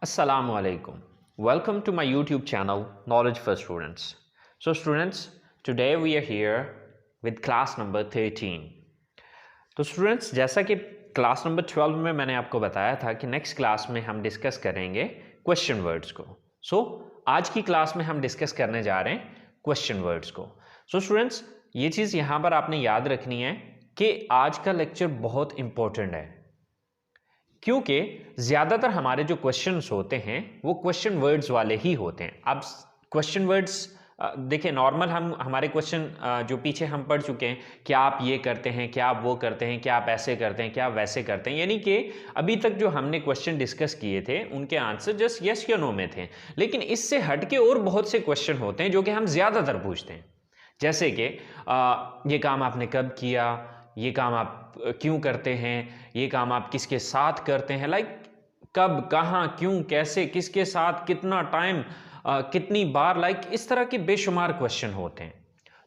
Assalamu alaikum. Welcome to my YouTube channel Knowledge for Students. So students, today we are here with class number 13. तो students, जैसा कि class number 12 में मैंने आपको बताया था कि नेक्स्ट क्लास में हम डिस्कस करेंगे क्वेश्चन वर्ड्स को। आज की क्लास में हम डिस्कस करने जा रहे हैं क्वेश्चन वर्ड्स को। स्टूडेंट्स, ये चीज़ यहाँ पर आपने याद रखनी है कि आज का लेक्चर बहुत इंपॉर्टेंट है, क्योंकि ज़्यादातर हमारे जो क्वेश्चंस होते हैं वो क्वेश्चन वर्ड्स वाले ही होते हैं। अब क्वेश्चन वर्ड्स देखिए, नॉर्मल हमारे क्वेश्चन जो पीछे हम पढ़ चुके हैं, क्या आप ये करते हैं, क्या आप वो करते हैं, क्या आप ऐसे करते हैं, क्या आप वैसे करते हैं, यानी कि अभी तक जो हमने क्वेश्चन डिस्कस किए थे उनके आंसर जस्ट यस या नो में थे। लेकिन इससे हटके और बहुत से क्वेश्चन होते हैं जो कि हम ज़्यादातर पूछते हैं, जैसे कि ये काम आपने कब किया, ये काम आप क्यों करते हैं, ये काम आप किसके साथ करते हैं, लाइक कब, कहाँ, क्यों, कैसे, किसके साथ, कितना टाइम, कितनी बार, लाइक इस तरह के बेशुमार क्वेश्चन होते हैं।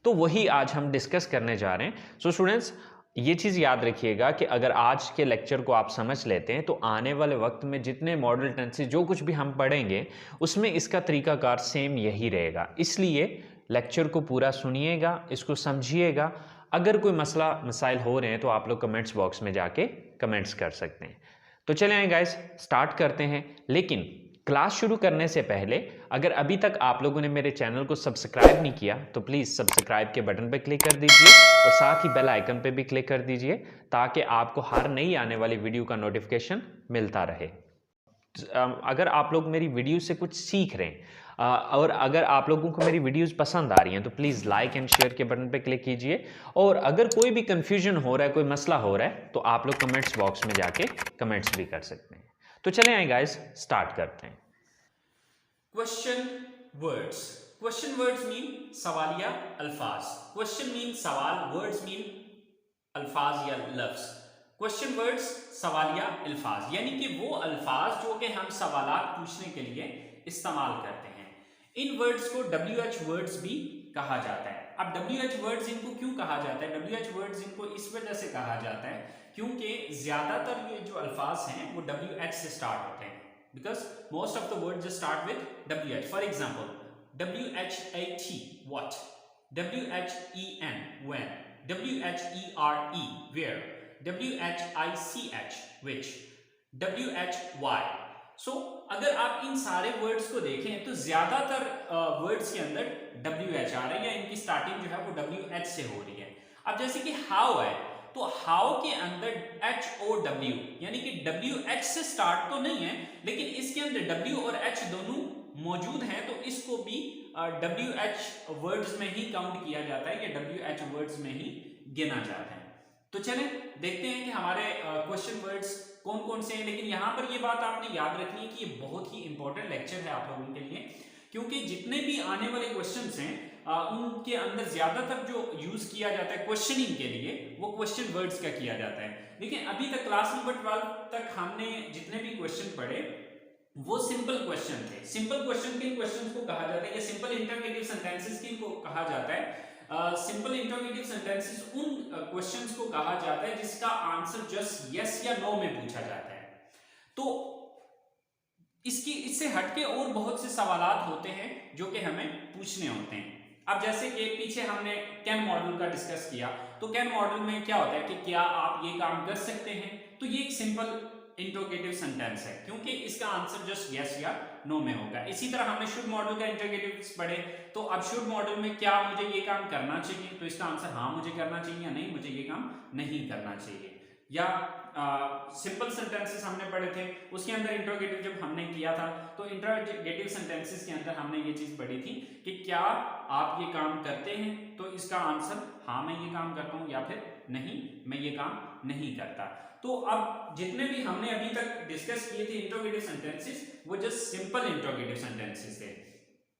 तो वही आज हम डिस्कस करने जा रहे हैं। स्टूडेंट्स, ये चीज़ याद रखिएगा कि अगर आज के लेक्चर को आप समझ लेते हैं तो आने वाले वक्त में जितने मॉडल टेंसेस जो कुछ भी हम पढ़ेंगे उसमें इसका तरीकाकार सेम यही रहेगा। इसलिए लेक्चर को पूरा सुनिएगा, इसको समझिएगा। अगर कोई मसाइल हो रहे हैं तो आप लोग कमेंट्स बॉक्स में जाके कमेंट्स कर सकते हैं। तो चले आए गाइस, स्टार्ट करते हैं। लेकिन क्लास शुरू करने से पहले अगर अभी तक आप लोगों ने मेरे चैनल को सब्सक्राइब नहीं किया तो प्लीज़ सब्सक्राइब के बटन पर क्लिक कर दीजिए और साथ ही बेल आइकन पे भी क्लिक कर दीजिए ताकि आपको हर नई आने वाली वीडियो का नोटिफिकेशन मिलता रहे। अगर आप लोग मेरी वीडियो से कुछ सीख रहे हैं और अगर आप लोगों को मेरी वीडियोस पसंद आ रही हैं तो प्लीज़ लाइक एंड शेयर के बटन पे क्लिक कीजिए। और अगर कोई भी कंफ्यूजन हो रहा है, कोई मसला हो रहा है, तो आप लोग कमेंट्स बॉक्स में जाके कमेंट्स भी कर सकते हैं। तो चले आए गाइस, स्टार्ट करते हैं। Question words. Question words mean सवालिया अल्फाज। क्वेश्चन मीन सवाल, वर्ड्स मीन अल्फाज या लफ्ज। क्वेश्चन वर्ड्स सवालिया अल्फाज यानी कि वो अल्फाज जो कि हम सवालात पूछने के लिए इस्तेमाल करते हैं। इन वर्ड्स को WH वर्ड्स भी कहा जाता है। अब WH वर्ड्स इनको क्यों कहा जाता है? WH वर्ड्स इनको इस वजह से कहा जाता है क्योंकि ज्यादातर ये जो अल्फाज हैं वो WH से स्टार्ट होते हैं, because most of the words just start with WH. For example, WHAT what, WHEN when, WHERE where, WHICH which, WHY. So अगर आप इन सारे वर्ड्स को देखें तो ज्यादातर वर्ड्स के अंदर WH आ रहा है या इनकी स्टार्टिंग जो है वो WH से हो रही है। अब जैसे कि हाउ है तो हाउ के अंदर HOW यानी कि WH से स्टार्ट तो नहीं है लेकिन इसके अंदर W और H दोनों मौजूद हैं, तो इसको भी WH वर्ड्स में ही काउंट किया जाता है या WH वर्ड्स में ही गिना जाता है। तो चलें देखते हैं कि हमारे क्वेश्चन वर्ड्स कौन कौन से हैं। लेकिन यहाँ पर ये बात आपने याद रखनी है कि ये बहुत ही इंपॉर्टेंट लेक्चर है आप लोगों के लिए, क्योंकि जितने भी आने वाले क्वेश्चंस हैं उनके अंदर ज्यादातर जो यूज किया जाता है क्वेश्चनिंग के लिए वो क्वेश्चन वर्ड्स का किया जाता है। लेकिन अभी तक क्लास नंबर 12 तक हमने जितने भी क्वेश्चन पढ़े वो सिंपल क्वेश्चन थे। सिंपल क्वेश्चन के क्वेश्चंस को कहा जाता है या सिंपल इंटरोगेटिव सेंटेंसेस को कहा जाता है। सिंपल इंटरोगेटिव सेंटेंसेस उन क्वेश्चंस को कहा जाता है जिसका आंसर जस्ट यस या नो में पूछा जाता है। तो इससे हटके और बहुत से सवालात होते हैं जो कि हमें पूछने होते हैं। अब जैसे कि पीछे हमने कैन मॉडल का डिस्कस किया, तो कैन मॉडल में क्या होता है कि क्या आप ये काम कर सकते हैं, तो ये एक सिंपल इंटरोगेटिव सेंटेंस है क्योंकि इसका आंसर जस्ट यस या नो में होगा। इसी तरह हमने शुड मॉडल का इंटरोगेटिव्स पढ़े, तो अब शुड मॉडल में क्या मुझे ये काम करना चाहिए, तो इसका आंसर हाँ मुझे करना चाहिए या नहीं मुझे ये काम नहीं करना चाहिए। या सिंपल सेंटेंसेस हमने पढ़े थे, उसके अंदर इंटरोगेटिव जब हमने किया था तो इंटरोगेटिव सेंटेंसेस के अंदर हमने ये चीज पढ़ी थी कि क्या आप ये काम करते हैं, तो इसका आंसर हाँ मैं ये काम करता हूं या फिर नहीं मैं ये काम नहीं करता। तो अब जितने भी हमने अभी तक डिस्कस किए थे इंटरोगेटिव सेंटेंसेस वो जस्ट सिंपल इंटरोगेटिव सेंटेंसेस थे।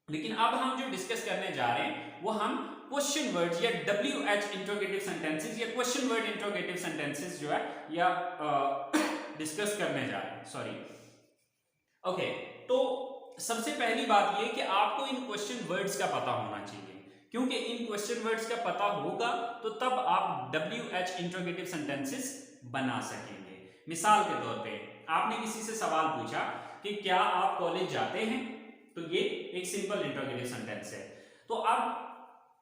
लेकिन अब हम जो डिस्कस करने जा रहे हैं वो हम क्वेश्चन वर्ड्स या WH इंटरोगेटिव सेंटेंसेस या क्वेश्चन वर्ड इंटरोगेटिव सेंटेंसेस जो है या डिस्कस करने जा रहे हैं। Sorry, okay. तो सबसे पहली बात ये कि आपको इन क्वेश्चन वर्ड्स का पता होना चाहिए, क्योंकि इन क्वेश्चन वर्ड्स का पता होगा तो तब आप WH इंटरोगेटिव सेंटेंसेस बना सकेंगे। मिसाल के तौर पे आपने किसी से सवाल पूछा कि क्या आप कॉलेज जाते हैं, तो ये एक सिंपल इंटरोगेटिव सेंटेंस है। तो अब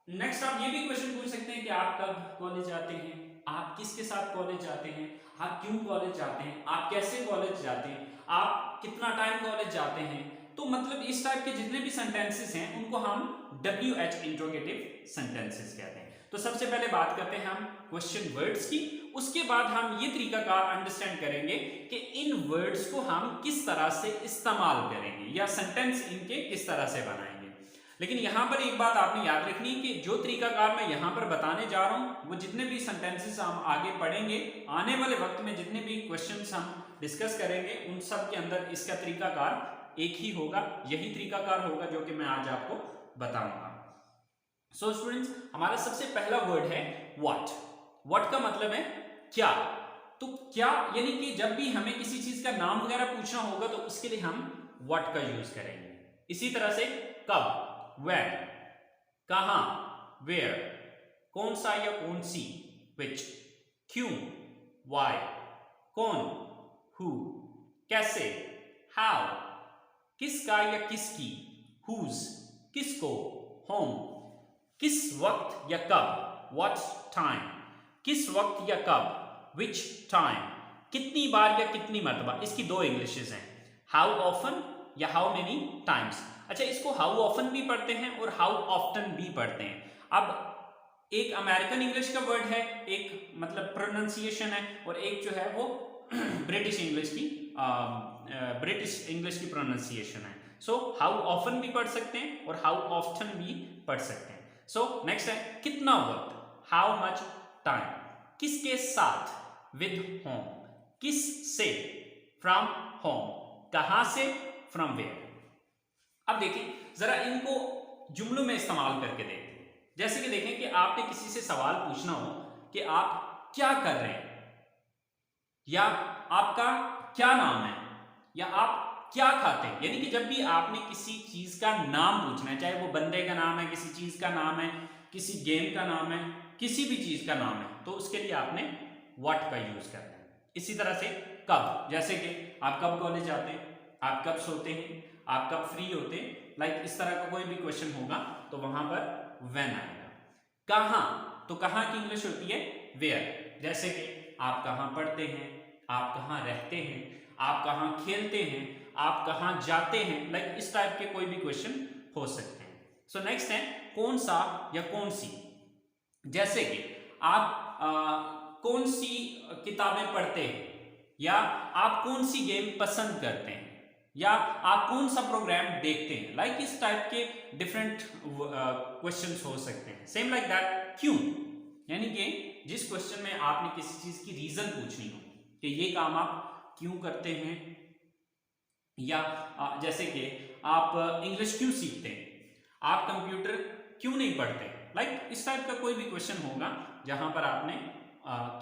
नेक्स्ट आप ये भी क्वेश्चन पूछ सकते हैं कि आप कब कॉलेज जाते हैं, आप किसके साथ कॉलेज जाते हैं, आप क्यों कॉलेज जाते हैं, आप कैसे कॉलेज जाते हैं, आप कितना टाइम कॉलेज जाते हैं। तो मतलब इस टाइप के जितने भी सेंटेंसेस हैं उनको हम WH इंट्रोगेटिव सेंटेंसेस कहते हैं। तो सबसे पहले बात करते हैं हम क्वेश्चन वर्ड्स की, उसके बाद हम ये तरीकाकार अंडरस्टैंड करेंगे कि इन वर्ड्स को हम किस तरह से इस्तेमाल करेंगे या सेंटेंस इनके किस तरह से बनाएंगे। लेकिन यहाँ पर एक बात आपने याद रखनी है कि जो तरीकाकार मैं यहाँ पर बताने जा रहा हूँ वो जितने भी सेंटेंसेस हम आगे पढ़ेंगे, आने वाले वक्त में जितने भी क्वेश्चंस हम डिस्कस करेंगे उन सब के अंदर इसका तरीकाकार एक ही होगा, यही तरीकाकार होगा जो कि मैं आज आपको बताऊंगा। सो स्टूडेंट्स, हमारा सबसे पहला वर्ड है व्हाट। व्हाट का मतलब है क्या। तो क्या यानी कि जब भी हमें किसी चीज का नाम वगैरह पूछना होगा तो उसके लिए हम व्हाट का यूज करेंगे। इसी तरह से कब, when, कहां, where, कौन सा या कौन सी, which, क्यों, why, कौन, who, कैसे, how, किसका या किसकी, whose, किसको, whom, किस वक्त या कब, what time, किस वक्त या कब, which time, कितनी बार या कितनी मरतबा। इसकी दो इंग्लिशेस हैं, how often या how many times। अच्छा, इसको how often भी पढ़ते हैं और how often भी पढ़ते हैं। अब एक अमेरिकन इंग्लिश का वर्ड है, एक मतलब प्रोनाउंसिएशन है, और एक जो है वो ब्रिटिश इंग्लिश की प्रोनाउंसिएशन है। सो हाउ ऑफन भी पढ़ सकते हैं और हाउ ऑफ्टन भी पढ़ सकते हैं। सो नेक्स्ट है कितना वक्त, हाउ मच टाइम, किसके साथ, विद होम, किस से, फ्रॉम होम, कहां से, फ्रॉम वेयर। अब देखिए जरा इनको जुमलों में इस्तेमाल करके देखते हैं। जैसे कि देखें कि आपने किसी से सवाल पूछना हो कि आप क्या कर रहे हैं, या आपका क्या नाम है, या आप क्या खाते हैं। यानी कि जब भी आपने किसी चीज का नाम पूछना है, चाहे वो बंदे का नाम है, किसी चीज का नाम है, किसी गेम का नाम है, किसी भी चीज का नाम है, तो उसके लिए आपने व्हाट का यूज करना है। इसी तरह से कब, जैसे कि आप कब कॉलेज जाते हैं, आप कब सोते हैं, आप कब फ्री होते हैं, लाइक इस तरह का कोई भी क्वेश्चन होगा तो वहां पर व्हेन आएगा। कहां, तो कहां की इंग्लिश होती है वेयर। जैसे कि आप कहां पढ़ते हैं, आप कहां रहते हैं, आप कहां खेलते हैं, आप कहां जाते हैं, लाइक इस टाइप के कोई भी क्वेश्चन हो सकते हैं। सो नेक्स्ट है कौन सा या कौन सी। जैसे कि आप कौन सी किताबें पढ़ते हैं, या आप कौन सी गेम पसंद करते हैं, या आप कौन सा प्रोग्राम देखते हैं, लाइक इस टाइप के डिफरेंट क्वेश्चंस हो सकते हैं। सेम लाइक दैट क्यों, यानी कि जिस क्वेश्चन में आपने किसी चीज की रीजन पूछनी हो कि ये काम आप क्यों करते हैं, या जैसे कि आप इंग्लिश क्यों सीखते हैं, आप कंप्यूटर क्यों नहीं पढ़ते, लाइक इस टाइप का कोई भी क्वेश्चन होगा जहां पर आपने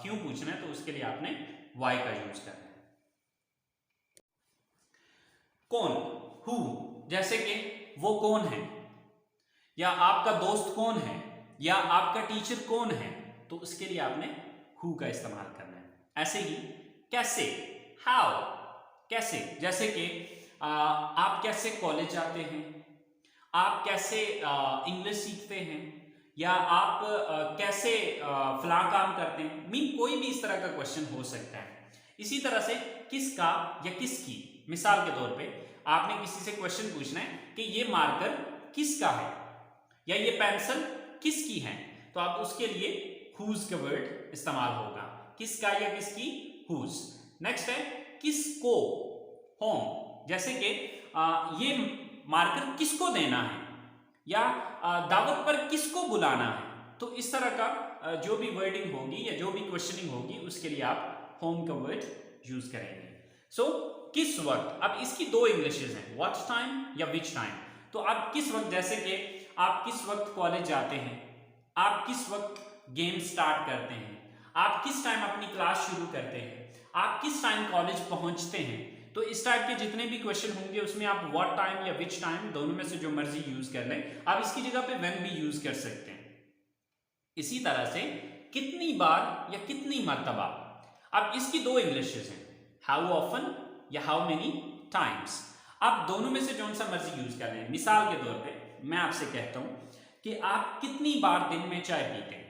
क्यों पूछना है, तो उसके लिए आपने वाई का यूज करना है। कौन, हु, जैसे कि वो कौन है, या आपका दोस्त कौन है, या आपका टीचर कौन है, तो उसके लिए आपने हु का इस्तेमाल करना है। ऐसे ही कैसे, हाउ, कैसे, जैसे कि आप कैसे कॉलेज जाते हैं, आप कैसे इंग्लिश सीखते हैं, या आप कैसे फलां काम करते हैं। मीन कोई भी इस तरह का क्वेश्चन हो सकता है। इसी तरह से किसका या किसकी, मिसाल के तौर पे आपने किसी से क्वेश्चन पूछना है कि ये मार्कर किसका है, या ये पेंसिल किसकी है, तो आप उसके लिए हुज का वर्ड इस्तेमाल होगा। किसका या किसकी, हुज। नेक्स्ट है किसको, होम, जैसे कि ये मार्कर किसको देना है, या दावत पर किसको बुलाना है। तो इस तरह का जो भी वर्डिंग होगी या जो भी क्वेश्चनिंग होगी उसके लिए आप होम का वर्ड यूज करेंगे। सो किस वक्त, अब इसकी दो इंग्लिशेस हैं, व्हाट टाइम या विच टाइम। तो आप किस वक्त, जैसे कि आप किस वक्त कॉलेज जाते हैं, आप किस वक्त गेम स्टार्ट करते हैं, आप किस टाइम अपनी क्लास शुरू करते हैं, आप किस टाइम कॉलेज पहुंचते हैं। तो इस टाइप के जितने भी क्वेश्चन होंगे उसमें आप व्हाट टाइम या विच टाइम दोनों में से जो मर्जी यूज कर लें। आप इसकी जगह पे व्हेन भी यूज कर सकते हैं। इसी तरह से कितनी बार या कितनी मर्तबा, अब इसकी दो इंग्लिशेस हैं, हाउ ऑफन या हाउ मेनी टाइम्स। आप दोनों में से जो सा मर्जी यूज कर लें। मिसाल के तौर पे मैं आपसे कहता हूं कि आप कितनी बार दिन में चाय पीते हैं,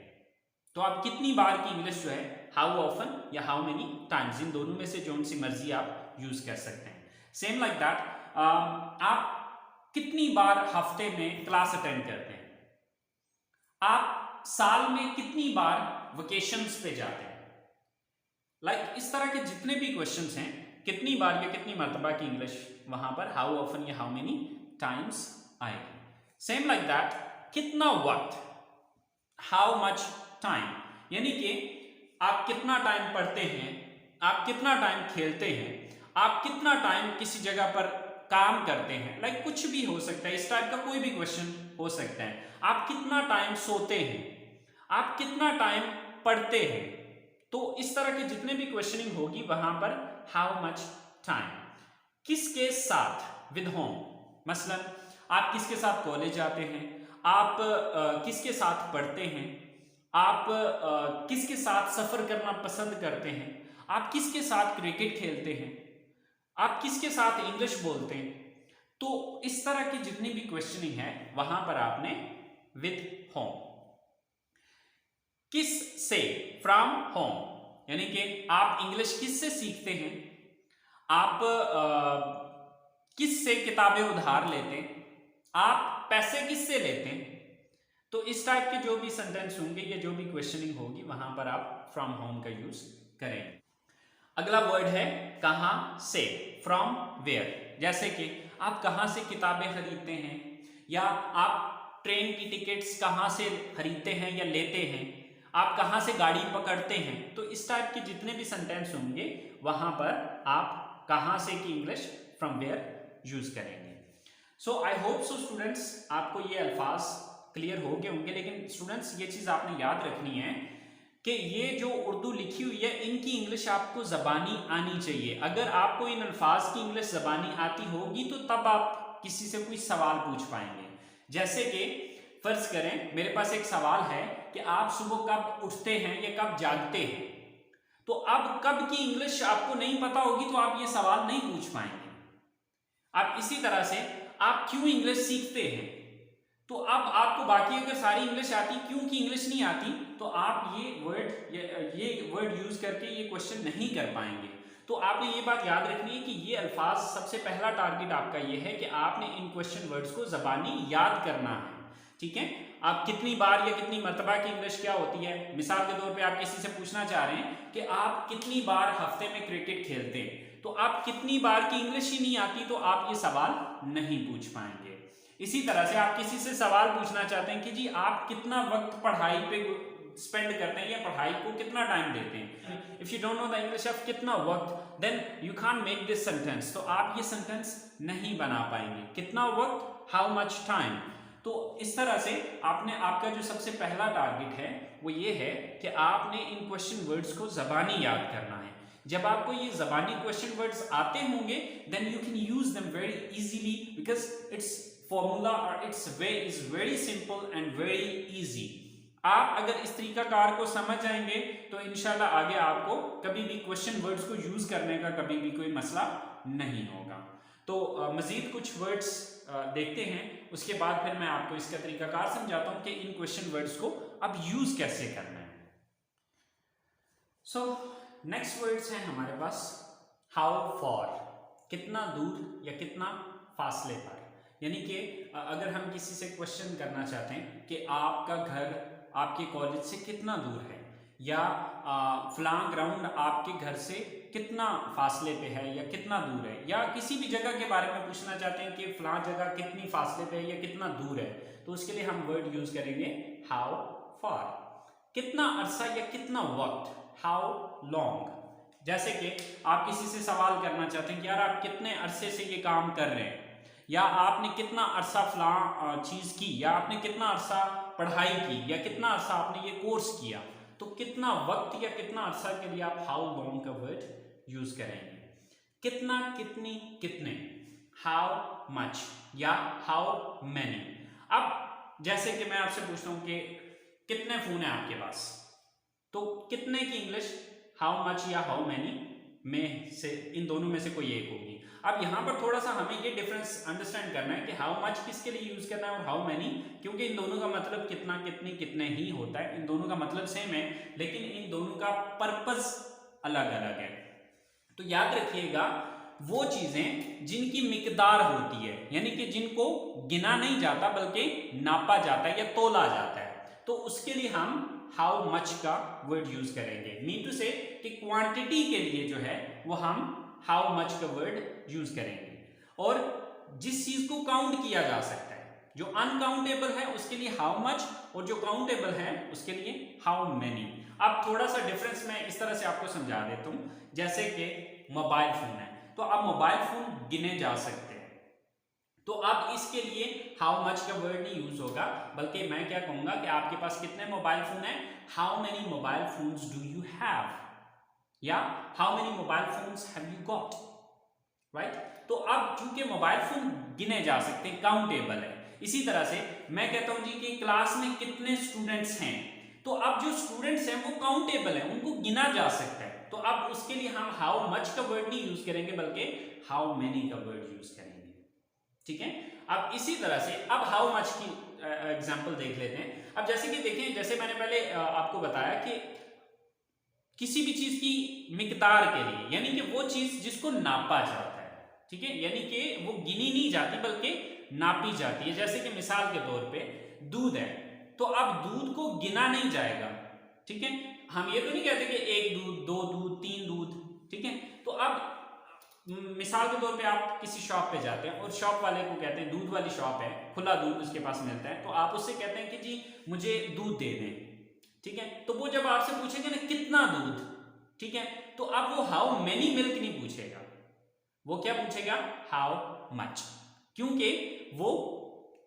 तो आप कितनी बार की इंग्लिश जो है हाउ ऑफन या हाउ मेनी टाइम्स, इन दोनों में से जो सी मर्जी आप यूज कर सकते हैं। सेम लाइक दैट, आप कितनी बार हफ्ते में क्लास अटेंड करते हैं, आप साल में कितनी बार वेकेशंस पे जाते हैं। लाइक इस तरह के जितने भी क्वेश्चंस हैं, कितनी बार या कितनी मर्तबा की इंग्लिश वहां पर हाउ ऑफन या हाउ मेनी टाइम्स आएगी। सेम लाइक दैट, कितना वक्त, हाउ मच टाइम, यानी कि आप कितना टाइम पढ़ते हैं, आप कितना टाइम खेलते हैं, आप कितना टाइम किसी जगह पर काम करते हैं। लाइक कुछ भी हो सकता है, इस टाइप का कोई भी क्वेश्चन हो सकता है। आप कितना टाइम सोते हैं, आप कितना टाइम पढ़ते हैं। तो इस तरह के जितने भी क्वेश्चनिंग होगी वहां पर हाउ मच टाइम। किसके साथ, विद होम, मसलन आप किसके साथ कॉलेज जाते हैं, आप किसके साथ पढ़ते हैं, आप किसके साथ सफर करना पसंद करते हैं, आप किसके साथ क्रिकेट खेलते हैं, आप किसके साथ इंग्लिश बोलते हैं। तो इस तरह की जितनी भी क्वेश्चनिंग है वहां पर आपने विद होम। किस से, फ्रॉम होम, यानी कि आप इंग्लिश किस से सीखते हैं, आप किस से किताबें उधार लेते हैं, आप पैसे किस से लेते हैं। तो इस टाइप के जो भी सेंटेंस होंगे या जो भी क्वेश्चनिंग होगी वहां पर आप फ्रॉम होम का यूज करेंगे। अगला वर्ड है कहां से, फ्रॉम वेयर। जैसे कि आप कहां से किताबें खरीदते हैं, या आप ट्रेन की टिकट्स कहां से खरीदते हैं या लेते हैं, आप कहां से गाड़ी पकड़ते हैं। तो इस टाइप के जितने भी सेंटेंस होंगे वहां पर आप कहां से की इंग्लिश फ्रॉम वेयर यूज करेंगे। सो आई होप सो स्टूडेंट्स, आपको ये अल्फाज क्लियर हो गए होंगे। लेकिन स्टूडेंट्स ये चीज आपने याद रखनी है कि ये जो उर्दू लिखी हुई है इनकी इंग्लिश आपको ज़बानी आनी चाहिए। अगर आपको इन अल्फाज की इंग्लिश ज़बानी आती होगी तो तब आप किसी से कोई सवाल पूछ पाएंगे। जैसे कि फर्ज करें मेरे पास एक सवाल है कि आप सुबह कब उठते हैं या कब जागते हैं। तो अब कब की इंग्लिश आपको नहीं पता होगी तो आप ये सवाल नहीं पूछ पाएंगे। अब इसी तरह से आप क्यों इंग्लिश सीखते हैं, तो अब आपको बाकी अगर सारी इंग्लिश आती, क्यों की इंग्लिश नहीं आती, तो आप ये वर्ड यूज करके ये क्वेश्चन नहीं कर पाएंगे। तो आपने ये बात याद रखनी है कि ये अल्फाज, सबसे पहला टारगेट आपका ये है कि आपने इन क्वेश्चन वर्ड्स को जबानी याद करना है। ठीक है, आप कितनी बार या कितनी मर्तबा की इंग्लिश क्या होती है। मिसाल के तौर पे आप किसी से पूछना चाह रहे हैं कि आप कितनी बार हफ्ते में क्रिकेट खेलते हैं, तो आप कितनी बार की इंग्लिश ही नहीं आती तो आप ये सवाल नहीं पूछ पाएंगे। इसी तरह से आप किसी से सवाल पूछना चाहते हैं कि जी आप कितना वक्त पढ़ाई पे स्पेंड करते हैं या पढ़ाई को कितना टाइम देते हैं। If you don't know the English of कितना वक्त, then you can't make this sentence. तो आप ये सेंटेंस नहीं बना पाएंगे। कितना वक्त, हाउ मच टाइम। तो इस तरह से आपने, आपका जो सबसे पहला टारगेट है वो ये है कि आपने इन क्वेश्चन वर्ड्स को जबानी याद करना है। जब आपको ये जबानी क्वेश्चन वर्ड्स आते होंगे then you can use them very easily, because it's formula और it's way is very simple and very easy. आप अगर इस तरीकाकार को समझ जाएंगे तो इंशाल्लाह आगे आपको कभी भी क्वेश्चन वर्ड्स को यूज करने का कभी भी कोई मसला नहीं होगा। तो मजीद कुछ वर्ड्स देखते हैं, उसके बाद फिर मैं आपको इसका तरीकाकार समझाता हूं कि इन क्वेश्चन वर्ड्स को अब यूज कैसे करना है। सो नेक्स्ट वर्ड्स हैं हमारे पास हाउ फॉर, कितना दूर या कितना फासले पर। यानी कि अगर हम किसी से क्वेश्चन करना चाहते हैं कि आपका घर आपके कॉलेज से कितना दूर है, या फलां ग्राउंड आपके घर से कितना फासले पे है या कितना दूर है, या किसी भी जगह के बारे में पूछना चाहते हैं कि फलां जगह कितनी फासले पे है या कितना दूर है, तो उसके लिए हम वर्ड यूज करेंगे हाउ फॉर। कितना अरसा या कितना वक्त, हाउ लॉन्ग। जैसे कि आप किसी से सवाल करना चाहते हैं कि यार आप कितने अरसे से ये काम कर रहे हैं, या आपने कितना अरसा फलां चीज की, या आपने कितना अरसा पढ़ाई की, या कितना अरसा आपने ये कोर्स किया। तो कितना वक्त या कितना अरसा के लिए आप हाउ लॉन्ग का वर्ड यूज करेंगे। कितना, कितनी, कितने, हाउ मच या हाउ मैनी। अब जैसे कि मैं आपसे पूछता हूं कि कितने फोन है आपके पास, तो कितने की इंग्लिश हाउ मच या हाउ मैनी में से, इन दोनों में से कोई एक होगी। अब यहाँ पर थोड़ा सा हमें ये डिफरेंस अंडरस्टैंड करना है कि हाउ मच किसके लिए यूज करना है और हाउ मैनी, क्योंकि इन दोनों का मतलब कितना, कितनी, कितने ही होता है। इन दोनों का मतलब सेम है लेकिन इन दोनों का पर्पस अलग अलग है। तो याद रखिएगा वो चीजें जिनकी मिकदार होती है, यानी कि जिनको गिना नहीं जाता बल्कि नापा जाता है या तोला जाता है, तो उसके लिए हम हाउ मच का वर्ड यूज करेंगे। मीन टू से कि क्वांटिटी के लिए जो है वो हम हाउ मच का वर्ड यूज करेंगे। और जिस चीज को काउंट किया जा सकता है, जो अनकाउंटेबल है उसके लिए हाउ मच, और जो काउंटेबल है उसके लिए हाउ मेनी। अब थोड़ा सा डिफरेंस मैं इस तरह से आपको समझा देता हूं, जैसे कि मोबाइल फोन है, तो अब मोबाइल फोन गिने जा सकते हैं, तो अब इसके लिए हाउ मच का वर्ड नहीं यूज होगा, बल्कि मैं क्या कहूंगा कि आपके पास कितने मोबाइल फोन है, how many mobile phones do you have, या how many mobile phones have you got, right. तो अब चूंकि मोबाइल फोन गिने जा सकते हैं, काउंटेबल है, इसी तरह से मैं कहता हूं जी कि क्लास में कितने स्टूडेंट्स हैं, तो अब जो स्टूडेंट्स हैं वो काउंटेबल है, उनको गिना जा सकता है, तो अब उसके लिए हम हाउ मच का वर्ड नहीं यूज करेंगे बल्कि हाउ मेनी का वर्ड यूज करेंगे, ठीक है। अब इसी तरह से अब हाउ मच की एग्जांपल देख लेते हैं। अब जैसे कि देखें, जैसे मैंने पहले आपको बताया कि किसी भी चीज की मिकदार के लिए, यानी कि वो चीज जिसको नापा जाता है, ठीक है, यानी कि वो गिनी नहीं जाती बल्कि नापी जाती है। जैसे कि मिसाल के तौर पे दूध है, तो अब दूध को गिना नहीं जाएगा, ठीक है, हम ये तो नहीं कहते कि एक दूध, दो दूध, तीन दूध, ठीक है। तो अब मिसाल के तौर पे आप किसी शॉप पे जाते हैं और शॉप वाले को कहते हैं, दूध वाली शॉप है, खुला दूध उसके पास मिलता है, तो आप उससे कहते हैं कि जी मुझे दूध दे दें, ठीक है। तो वो जब आपसे पूछेंगे ना कितना दूध, ठीक है, तो अब वो हाउ मेनी मिल्क नहीं पूछेगा, वो क्या पूछेगा, हाउ मच, क्योंकि वो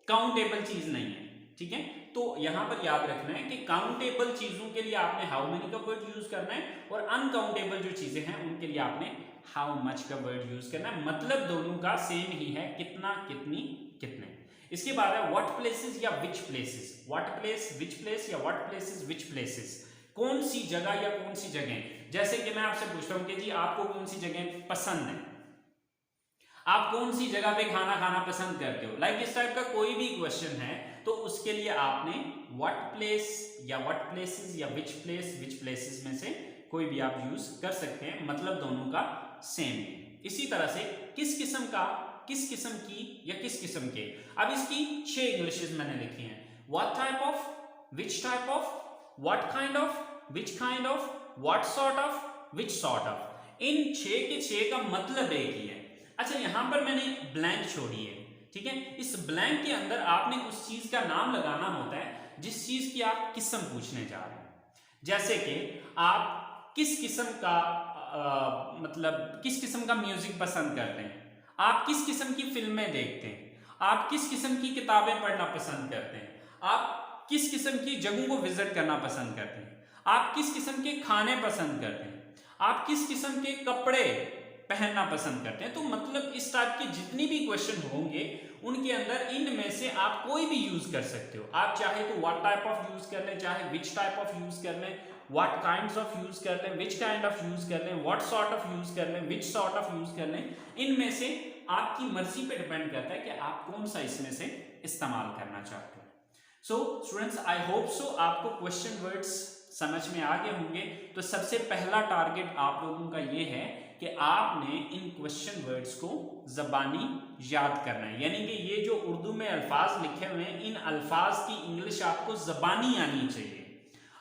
काउंटेबल चीज नहीं है, ठीक है। तो यहां पर याद रखना है कि काउंटेबल चीजों के लिए आपने हाउ मेनी का वर्ड यूज करना है, और अनकाउंटेबल जो चीजें हैं उनके लिए आपने हाउ मच का वर्ड यूज करना है। मतलब दोनों का सेम ही है, कितना, कितनी, कितने। इसके बाद है व्हाट प्लेसेस या which places, what place, which place, या व्हाट प्लेसेस, विच प्लेसेस, कौन सी जगह या कौन सी जगह। जैसे कि मैं आपसे पूछता हूं कि जी आपको कौन सी जगह पसंद है, आप कौन सी जगह पे खाना खाना पसंद करते हो, लाइक इस टाइप का कोई भी क्वेश्चन है, तो उसके लिए आपने व्हाट प्लेस या व्हाट प्लेसेस या विच प्लेस, विच प्लेसेस में से कोई भी आप यूज कर सकते हैं, मतलब दोनों का सेम है। इसी तरह से किस किस्म का, किस किस्म की या किस किस्म के। अब इसकी 6 इंग्लिशेस मैंने लिखी हैं, what type of, which type of, what kind of, which kind of, what sort of, which sort of. इन 6 के 6 का मतलब एक ही है। अच्छा, यहां पर मैंने ब्लैंक छोड़ी है, ठीक है। इस ब्लैंक के अंदर आपने उस चीज का नाम लगाना होता है जिस चीज की आप किस्म पूछने जा रहे हैं। जैसे कि आप किस किस्म का मतलब किस किस्म का म्यूजिक पसंद करते हैं, आप किस किस्म की फिल्में देखते हैं, आप किस किस्म की किताबें पढ़ना पसंद करते हैं, आप किस किस्म की जगहों को विजिट करना पसंद करते हैं, आप किस किस्म के खाने पसंद करते हैं, आप किस किस्म के कपड़े पहनना पसंद करते हैं। तो मतलब इस टाइप के जितनी भी क्वेश्चन होंगे उनके अंदर इनमें से आप कोई भी यूज कर सकते हो। आप चाहे तो व्हाट टाइप ऑफ यूज कर लें, चाहे विच टाइप ऑफ यूज कर लें, व्हाट काइंड्स ऑफ यूज कर लें, विच काइंड ऑफ यूज कर लें, व्हाट सॉर्ट ऑफ यूज कर लें, विच सॉर्ट ऑफ यूज कर लें। इनमें से आपकी मर्जी पे डिपेंड करता है कि आप कौन सा इसमें से इस्तेमाल करना चाहते हो। So students, I hope so आपको क्वेश्चन वर्ड्स समझ में आ गए होंगे। तो सबसे पहला टारगेट आप लोगों का ये है कि आपने इन क्वेश्चन वर्ड्स को ज़बानी याद करना है, यानी कि ये जो उर्दू में अल्फाज लिखे हुए हैं, इन अल्फाज की इंग्लिश आपको ज़बानी आनी चाहिए।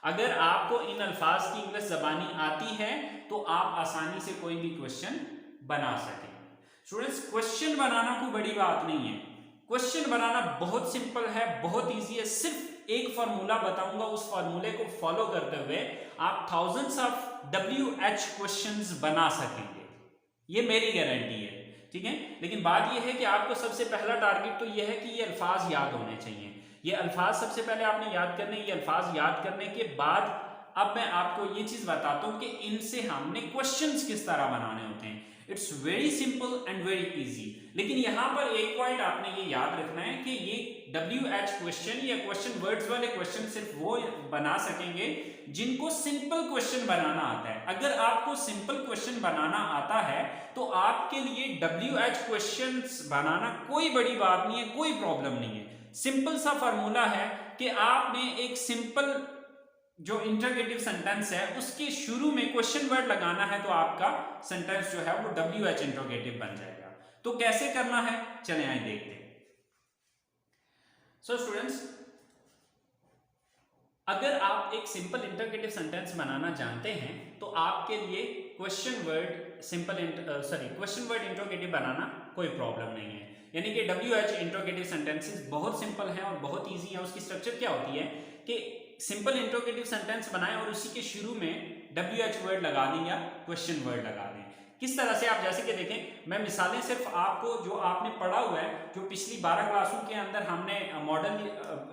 अगर आपको इन अल्फाज की इंग्लिश ज़बानी आती है तो आप आसानी से कोई भी क्वेश्चन बना सकें। स्टूडेंट्स, क्वेश्चन बनाना कोई बड़ी बात नहीं है, क्वेश्चन बनाना बहुत सिंपल है, बहुत ईजी है। सिर्फ एक फार्मूला बताऊंगा, उस फार्मूले को फॉलो करते हुए आप थाउजेंड्स ऑफ WH क्वेश्चंस बना सकेंगे, ये मेरी गारंटी है, ठीक है। लेकिन बात यह है कि आपको सबसे पहला टारगेट तो यह है कि ये अल्फाज याद होने चाहिए। ये अल्फाज सबसे पहले आपने याद करने, ये अल्फाज याद करने के बाद अब मैं आपको ये चीज बताता हूं कि इनसे हमने क्वेश्चंस किस तरह बनाने होते हैं। It's very simple and very easy. लेकिन यहां पर एक पॉइंट आपने ये याद रखना है कि ये WH क्वेश्चन या क्वेश्चन वर्ड्स वाले क्वेश्चन सिर्फ वो बना सकेंगे जिनको सिंपल क्वेश्चन बनाना आता है। अगर आपको सिंपल क्वेश्चन बनाना आता है तो आपके लिए WH क्वेश्चंस बनाना कोई बड़ी बात नहीं है, कोई प्रॉब्लम नहीं है। सिंपल सा फॉर्मूला है कि आपने एक सिंपल जो इंटरगेटिव सेंटेंस है उसके शुरू में क्वेश्चन वर्ड लगाना है, तो आपका सेंटेंस जो है वो WH इंटरोगेटिव बन जाएगा। तो कैसे करना है, चले आए देखते हैं। सो स्टूडेंट्स, अगर आप एक सिंपल इंटरगेटिव सेंटेंस बनाना जानते हैं तो आपके लिए क्वेश्चन वर्ड इंटरोगेटिव बनाना कोई प्रॉब्लम नहीं है। यानी कि WH इंटरोगेटिव सेंटेंसेस बहुत सिंपल हैं और बहुत इजी है। उसकी स्ट्रक्चर क्या होती है कि सिंपल इंटरोगेटिव सेंटेंस बनाएं और उसी के शुरू में WH वर्ड लगा दें या क्वेश्चन वर्ड लगा दें। किस तरह से, आप जैसे कि देखें, मैं मिसालें सिर्फ आपको जो आपने पढ़ा हुआ है, जो पिछली 12 क्लासों के अंदर हमने मॉडल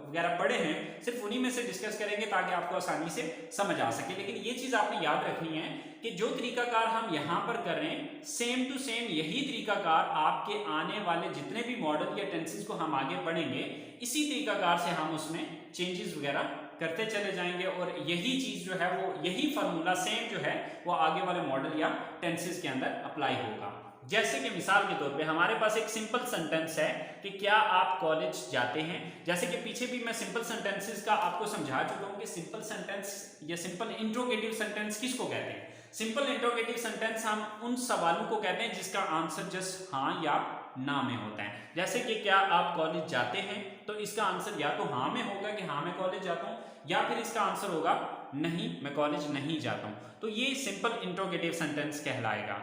वगैरह पढ़े हैं, सिर्फ उन्हीं में से डिस्कस करेंगे ताकि आपको आसानी से समझ आ सके। लेकिन ये चीज आपने याद रखनी है कि जो तरीकाकार हम यहाँ पर कर रहे हैं, सेम टू सेम यही तरीकाकार आपके आने वाले जितने भी मॉडल या टेंसेस को हम आगे पढ़ेंगे, इसी तरीकाकार से हम उसमें चेंजेस वगैरह करते चले जाएंगे और यही चीज जो है वो, यही फार्मूला सेम जो है वो आगे वाले मॉडल या टेंसेस के अंदर अप्लाई होगा। जैसे कि मिसाल के तौर पे हमारे पास एक सिंपल सेंटेंस है कि क्या आप कॉलेज जाते हैं। जैसे कि पीछे भी मैं सिंपल सेंटेंसेस का आपको समझा चुका हूं कि सिंपल सेंटेंस या सिंपल इंट्रोगेटिव सेंटेंस किसको कहते हैं। सिंपल इंट्रोगेटिव सेंटेंस हम उन सवालों को कहते हैं जिसका आंसर जस्ट हाँ या ना में होता है। जैसे कि क्या आप कॉलेज जाते हैं, तो इसका आंसर या तो हाँ में होगा कि हाँ मैं कॉलेज जाता हूं, या फिर इसका आंसर होगा नहीं मैं कॉलेज नहीं जाता हूं। तो ये सिंपल इंट्रोगेटिव सेंटेंस कहलाएगा।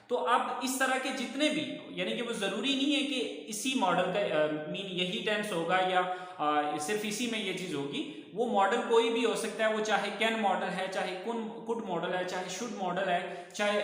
तो अब इस तरह के जितने भी, यानी कि वो जरूरी नहीं है कि इसी मॉडल का मीन यही टेंस होगा या सिर्फ इसी में ये चीज होगी। वो मॉडल कोई भी हो सकता है, वो चाहे कैन मॉडल है, चाहे कुड मॉडल है, चाहे शुड मॉडल है, चाहे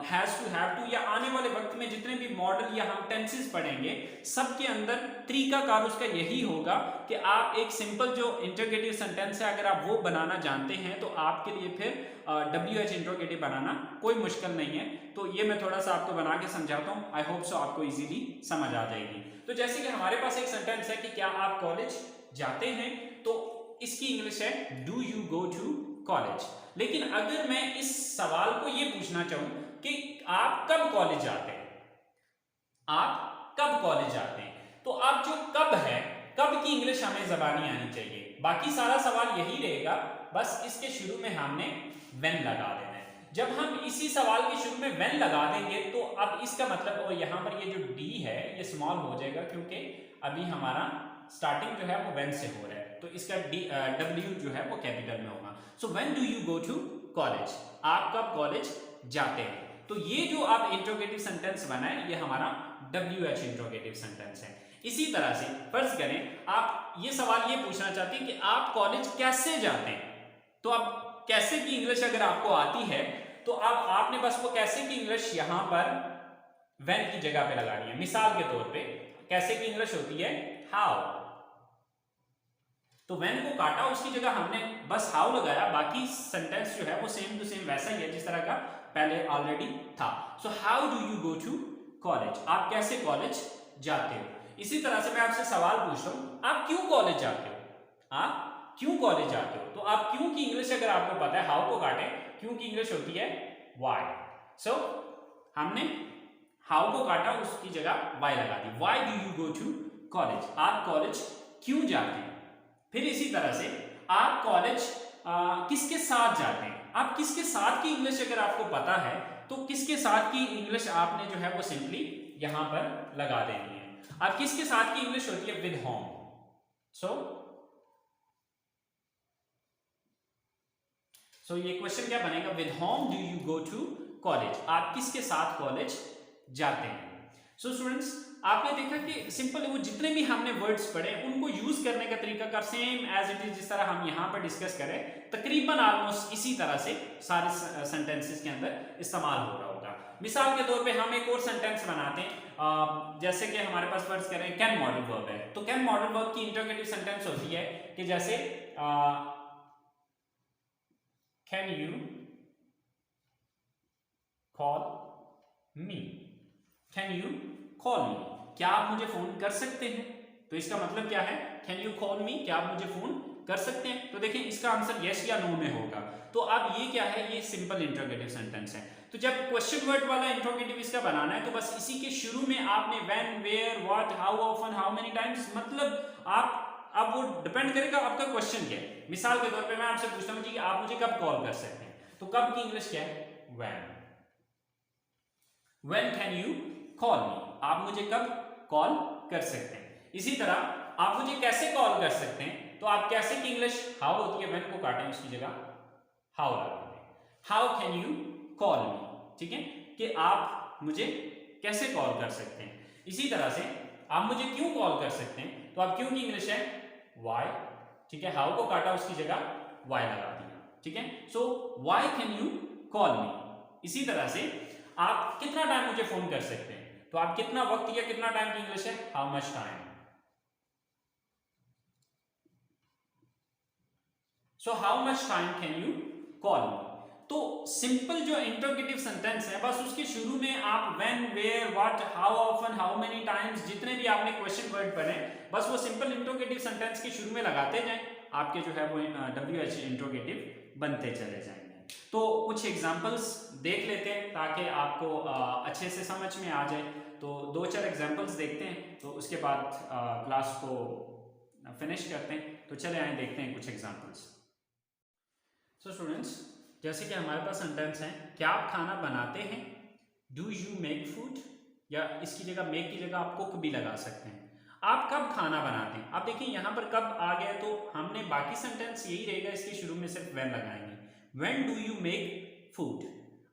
हैज टू, हैव टू, या आने वाले वक्त में जितने भी मॉडल या हम टेंसेस पढ़ेंगे, सबके अंदर तरीकाकार उसका यही होगा कि आप एक सिंपल जो इंटरगेटिव सेंटेंस है अगर आप वो बनाना जानते हैं तो आपके लिए फिर WH इंटरोगेटिव बनाना कोई मुश्किल नहीं है। तो ये मैं थोड़ा सा आपको बना के समझाता हूँ, आई होप सो आपको इजीली समझ आ जाएगी। तो जैसे कि हमारे पास एक सेंटेंस है कि क्या आप कॉलेज जाते हैं, तो इसकी इंग्लिश है do you go to college. लेकिन अगर मैं इस सवाल को ये पूछना चाहूं कि आप कब कॉलेज जाते हैं, आप कब कॉलेज जाते हैं, तो अब जो कब है, कब की इंग्लिश हमें जबानी आनी चाहिए। बाकी सारा सवाल यही रहेगा, बस इसके शुरू में हमने व्हेन लगा देना है। जब हम इसी सवाल के शुरू में व्हेन लगा देंगे तो अब इसका मतलब, और यहां पर ये जो डी है ये स्मॉल हो जाएगा क्योंकि अभी हमारा स्टार्टिंग जो है वो व्हेन से हो रहा है, तो इसका W जो है वो कैपिटल में होगा। So when do you go to college, आप कब कॉलेज जाते हैं। तो ये जो आप इंट्रोगेटिव सेंटेंस बनाए ये हमारा WH इंट्रोगेटिव सेंटेंस है। इसी तरह से फर्ज करें आप ये सवाल ये पूछना चाहते हैं कि आप कॉलेज कैसे जाते हैं, तो अब कैसे की इंग्लिश अगर आपको आती है तो अब आपने बस वो कैसे की इंग्लिश यहां पर व्हेन की जगह पे लगानी है। मिसाल के तौर पे कैसे की इंग्लिश होती है हाउ, तो व्हेन को काटा उसकी जगह हमने बस हाउ लगाया, बाकी सेंटेंस जो है वो सेम टू सेम वैसा ही है जिस तरह का पहले ऑलरेडी था। So how do you go to college, आप कैसे कॉलेज जाते हो। इसी तरह से मैं आपसे सवाल पूछ रहा हूं आप क्यों कॉलेज जाते हो, आप क्यों कॉलेज जाते हो। तो आप क्यों की इंग्लिश अगर आपको पता है, हाउ को काटे, क्यों की इंग्लिश होती है व्हाई। सो हमने हाउ को काटा उसकी जगह व्हाई लगा दी, why do you go to college, आप कॉलेज क्यों जाते हैं। फिर इसी तरह से आप कॉलेज किसके साथ जाते हैं, आप किसके साथ की इंग्लिश अगर आपको पता है तो किसके साथ की इंग्लिश आपने जो है वो सिंपली यहां पर लगा देनी है। अब किसके साथ की इंग्लिश होती है विद होम। सो ये क्वेश्चन क्या बनेगा, with whom do you go to college, आप किसके साथ कॉलेज जाते हैं। सो स्टूडेंट्स आपने देखा कि सिंपल वो जितने भी हमने वर्ड्स पढ़े उनको यूज करने का तरीका का सेम एज इट इज जिस तरह हम यहां पर डिस्कस करें तकरीबन ऑलमोस्ट इसी तरह से सारे सेंटेंसेस के अंदर इस्तेमाल हो रहा होगा। मिसाल के तौर पे हम एक और सेंटेंस बनाते हैं, जैसे कि हमारे पास फर्ज करें कैन मॉडल वर्ब है, तो कैन मॉडल वर्ब की इंटरोगेटिव सेंटेंस होती है कि जैसे can you call me. Can you call मी, क्या आप मुझे फोन कर सकते हैं? तो इसका मतलब क्या है, कैन यू कॉल मी, क्या आप मुझे फोन कर सकते हैं? तो देखिए इसका आंसर यस या नो में होगा। तो अब ये क्या है, ये सिंपल इंट्रोगेटिव सेंटेंस है। तो जब क्वेश्चन वर्ड वाला इंट्रोगेटिव इसका बनाना है तो बस इसी के शुरू में आपने when, where, what, how often, how many times, मतलब आप अब वो डिपेंड करेगा आपका क्वेश्चन क्या है। मिसाल के तौर पे मैं आपसे पूछता हूं कि आप मुझे कब कॉल कर सकते हैं, तो कब की इंग्लिश क्या है, when. When can you call मी, आप मुझे कब कॉल कर सकते हैं। इसी तरह आप मुझे कैसे कॉल कर सकते हैं, तो आप कैसे की इंग्लिश हाउ होती है, व्हेन को काटें उसकी जगह हाउ लगा दें। हाउ कैन यू कॉल मी, ठीक है, कि आप मुझे कैसे कॉल कर सकते हैं। इसी तरह से आप मुझे क्यों कॉल कर सकते हैं, तो आप क्यों की इंग्लिश है व्हाई, ठीक है, हाउ को काटा उसकी जगह व्हाई लगा दिया, ठीक है। So why can you call मी। इसी तरह से आप कितना टाइम मुझे फोन कर सकते हैं, तो आप कितना वक्त या कितना टाइम की इंग्लिश है how much time. So how much time can you call मी। तो सिंपल जो इंट्रोगेटिव सेंटेंस है बस उसके शुरू में आप when, where, what, how often, how many times, जितने भी आपने क्वेश्चन वर्ड पढ़े बस वो सिंपल इंट्रोगेटिव सेंटेंस के शुरू में लगाते जाएं, आपके जो है वो WH इंट्रोगेटिव बनते चले जाएंगे। तो कुछ एग्जांपल्स देख लेते हैं ताकि आपको अच्छे से समझ में आ जाए। तो 2-4 एग्जांपल्स देखते हैं, तो उसके बाद क्लास को फिनिश करते हैं। तो चले आए देखते हैं कुछ एग्जांपल्स। सो स्टूडेंट्स, जैसे कि हमारे पास सेंटेंस है, क्या आप खाना बनाते हैं, डू यू मेक फूड, या इसकी जगह मेक की जगह आप कुक भी लगा सकते हैं। आप कब खाना बनाते हैं, आप देखिए यहाँ पर कब आ गया, तो हमने बाकी सेंटेंस यही रहेगा, इसके शुरू में सिर्फ व्हेन लगाएंगे। When do you make food,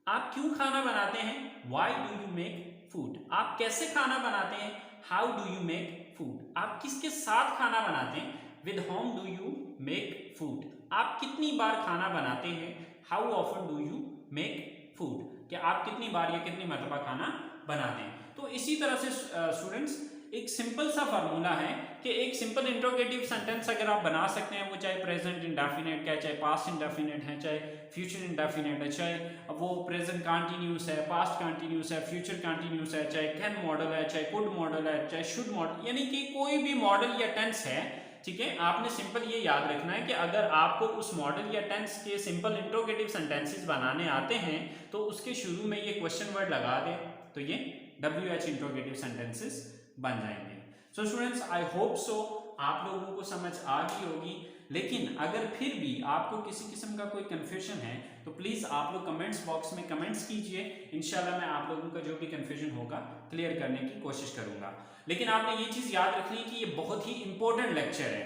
आप क्यों खाना बनाते हैं, why do you make food, आप कैसे खाना बनाते हैं, how do you make food, आप किसके साथ खाना बनाते हैं, with whom do you make food, आप कितनी बार खाना बनाते हैं, how often do you make food, कि आप कितनी बार या कितनी मरतबा खाना बनाते हैं। तो इसी तरह से स्टूडेंट्स एक सिंपल सा फार्मूला है कि एक सिंपल इंट्रोगेटिव सेंटेंस अगर आप बना सकते हैं, वो चाहे प्रेजेंट इंडेफिनिट का है, चाहे पास्ट इंडेफिनिट है, चाहे फ्यूचर इंडेफिनिट है, चाहे वो प्रेजेंट कंटिन्यूस है, पास्ट कंटिन्यूस है, फ्यूचर कंटिन्यूस है, चाहे कैन मॉडल है, चाहे कुड मॉडल है, चाहे शुड मॉडल, यानी कि कोई भी मॉडल या टेंस है, ठीक है। आपने सिंपल ये याद रखना है कि अगर आपको उस मॉडल या टेंस के सिंपल इंट्रोगेटिव सेंटेंसेस बनाने आते हैं तो उसके शुरू में ये क्वेश्चन वर्ड लगा दें, तो ये WH इंट्रोगेटिव सेंटेंसेस बन जाएंगे। So students, I hope so आप लोगों को समझ आ गई होगी, लेकिन अगर फिर भी आपको किसी किस्म का कोई कंफ्यूजन है तो प्लीज़ आप लोग कमेंट्स बॉक्स में कमेंट्स कीजिए। इंशाल्लाह मैं आप लोगों का जो भी कंफ्यूजन होगा क्लियर करने की कोशिश करूंगा। लेकिन आपने ये चीज़ याद रखनी कि ये बहुत ही इंपॉर्टेंट लेक्चर है,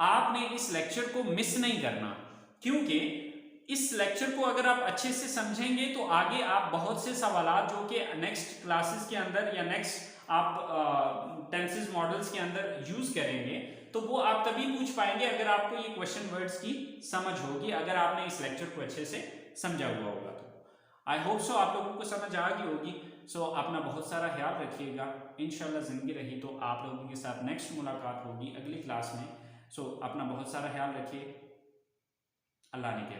आपने इस लेक्चर को मिस नहीं करना, क्योंकि इस लेक्चर को अगर आप अच्छे से समझेंगे तो आगे आप बहुत से सवाल जो कि नेक्स्ट क्लासेस के अंदर या नेक्स्ट आप टेंसेस मॉडल्स के अंदर यूज करेंगे तो वो आप तभी पूछ पाएंगे अगर आपको ये क्वेश्चन वर्ड्स की समझ होगी, अगर आपने इस लेक्चर को अच्छे से समझा हुआ होगा। तो आई होप सो आप लोगों को समझ आ गई होगी। सो अपना बहुत सारा ख्याल रखिएगा, इंशाल्लाह ज़िंदगी रही तो आप लोगों के साथ नेक्स्ट मुलाकात होगी अगली क्लास में। सो अपना बहुत सारा ख्याल रखिए, अल्लाह ने किया।